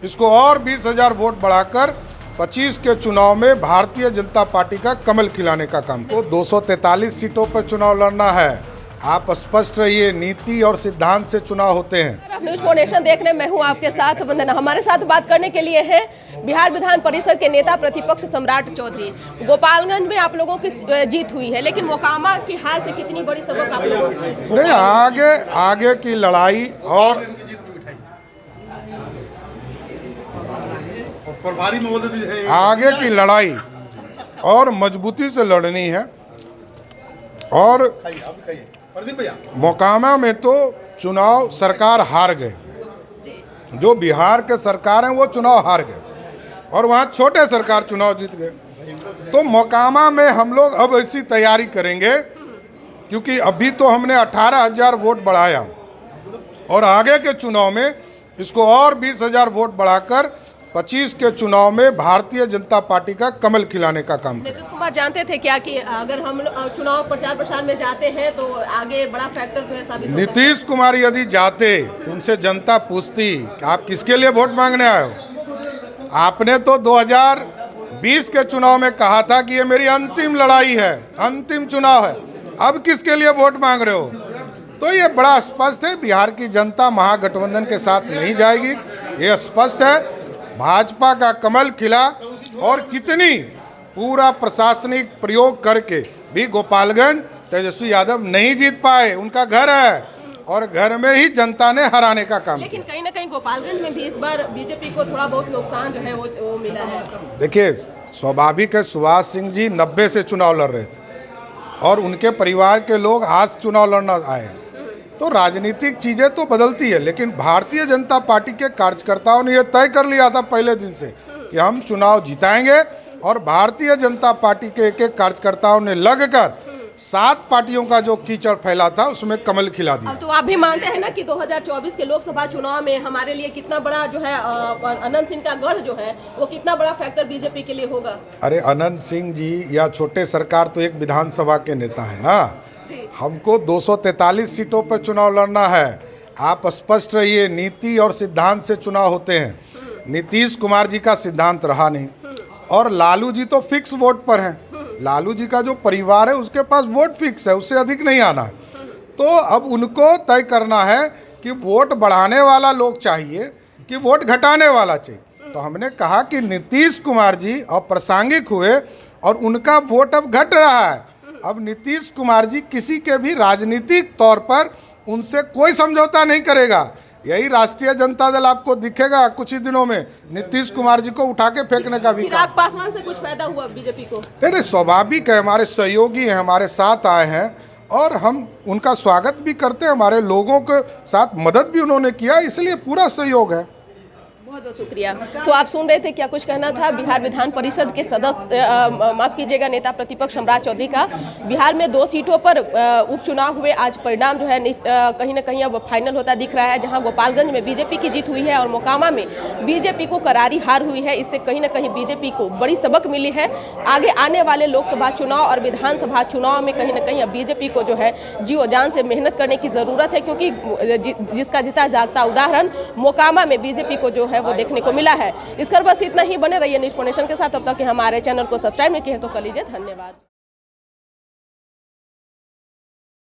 इसको और 20,000 वोट बढ़ाकर 25 के चुनाव में भारतीय जनता पार्टी का कमल खिलाने का काम। तो 243 सीटों पर चुनाव लड़ना है। आप स्पष्ट रहिए, नीति और सिद्धांत से चुनाव होते हैं। न्यूज़ फाउंडेशन देखने मैं हूं आपके साथ वंदना। हमारे साथ बात करने के लिए हैं बिहार विधान परिषद के नेता प्रतिपक्ष सम्राट चौधरी। गोपालगंज में आप लोगों की जीत हुई है, लेकिन मोकामा की हार से कितनी बड़ी सबक आप लोगों को? नहीं, आगे की लड़ाई और आगे की लड़ाई और मजबूती से लड़नी है। और मोकामा में तो चुनाव सरकार हार गए, जो बिहार के सरकार हैं वो चुनाव हार गए और वहाँ छोटे सरकार चुनाव जीत गए। तो मोकामा में हम लोग अब ऐसी तैयारी करेंगे, क्योंकि अभी तो हमने 18,000 वोट बढ़ाया और आगे के चुनाव में इसको और 20,000 वोट बढ़ाकर 25 के चुनाव में भारतीय जनता पार्टी का कमल खिलाने का काम। नीतीश कुमार जानते थे क्या कि अगर हम चुनाव प्रचार प्रसार में जाते हैं तो आगे बड़ा फैक्टर जो है साबित होता है? नीतीश कुमार यदि जाते तो उनसे जनता पूछती कि आप किसके लिए वोट मांगने आए हो। आपने तो 2020 के चुनाव में कहा था कि ये मेरी अंतिम लड़ाई है, अंतिम चुनाव है, अब किसके लिए वोट मांग रहे हो। तो ये बड़ा स्पष्ट है, बिहार की जनता महागठबंधन के साथ नहीं जाएगी, ये स्पष्ट है। भाजपा का कमल खिला और कितनी पूरा प्रशासनिक प्रयोग करके भी गोपालगंज तेजस्वी यादव नहीं जीत पाए। उनका घर है और घर में ही जनता ने हराने का काम। लेकिन कहीं ना कहीं गोपालगंज में भी इस बार बीजेपी को थोड़ा बहुत नुकसान जो है वो मिला है। देखिए, स्वाभाविक है, सुभाष सिंह जी 90 से चुनाव लड़ रहे थे और उनके परिवार के लोग आज चुनाव लड़ना आए। तो राजनीतिक चीज़ें तो बदलती है, लेकिन भारतीय जनता पार्टी के कार्यकर्ताओं ने यह तय कर लिया था पहले दिन से कि हम चुनाव जिताएंगे और भारतीय जनता पार्टी के एक एक कार्यकर्ताओं ने लगकर 7 पार्टियों का जो कीचड़ फैला था उसमें कमल खिला दिया। तो आप भी मानते हैं ना कि 2024 के लोकसभा चुनाव में हमारे लिए कितना बड़ा जो है अनंत सिंह का गढ़ जो है वो कितना बड़ा फैक्टर बीजेपी के लिए होगा? अरे अनंत सिंह जी या छोटे सरकार तो एक विधानसभा के नेता है ना, हमको 243 सीटों पर चुनाव लड़ना है। आप स्पष्ट रहिए, नीति और सिद्धांत से चुनाव होते हैं। नीतीश कुमार जी का सिद्धांत रहा नहीं और लालू जी तो फिक्स वोट पर हैं। लालू जी का जो परिवार है उसके पास वोट फिक्स है, उससे अधिक नहीं आना है। तो अब उनको तय करना है कि वोट बढ़ाने वाला लोग चाहिए कि वोट घटाने वाला चाहिए। तो हमने कहा कि नीतीश कुमार जी अप्रासंगिक हुए और उनका वोट अब घट रहा है। अब नीतीश कुमार जी किसी के भी राजनीतिक तौर पर उनसे कोई समझौता नहीं करेगा। यही राष्ट्रीय जनता दल आपको दिखेगा कुछ ही दिनों में नीतीश कुमार जी को उठा के फेंकने का भी। चिराग पासवान से कुछ फायदा हुआ बीजेपी को? नहीं, स्वाभाविक है, हमारे सहयोगी हैं, हमारे साथ आए हैं और हम उनका स्वागत भी करते हैं। हमारे लोगों के साथ मदद भी उन्होंने किया, इसलिए पूरा सहयोग है। बहुत बहुत शुक्रिया। तो आप सुन रहे थे क्या कुछ कहना था बिहार विधान परिषद के सदस्य माफ कीजिएगा नेता प्रतिपक्ष सम्राट चौधरी का। बिहार में 2 सीटों पर उपचुनाव हुए। आज परिणाम जो है कहीं ना कहीं अब फाइनल होता दिख रहा है, जहां गोपालगंज में बीजेपी की जीत हुई है और मोकामा में बीजेपी को करारी हार हुई है। इससे कहीं ना कहीं बीजेपी को बड़ी सबक मिली है। आगे आने वाले लोकसभा चुनाव और विधानसभा चुनाव में कहीं ना कहीं अब बीजेपी को जो है जीओ जान से मेहनत करने की जरूरत है, क्योंकि जिसका जीता जागता उदाहरण मोकामा में बीजेपी को जो है वो देखने को मिला है। इस पर बस इतना ही। बने रहिए न्यूज़ फाउंडेशन के साथ। तब तक हमारे चैनल को सब्सक्राइब नहीं किए तो कर लीजिए। धन्यवाद।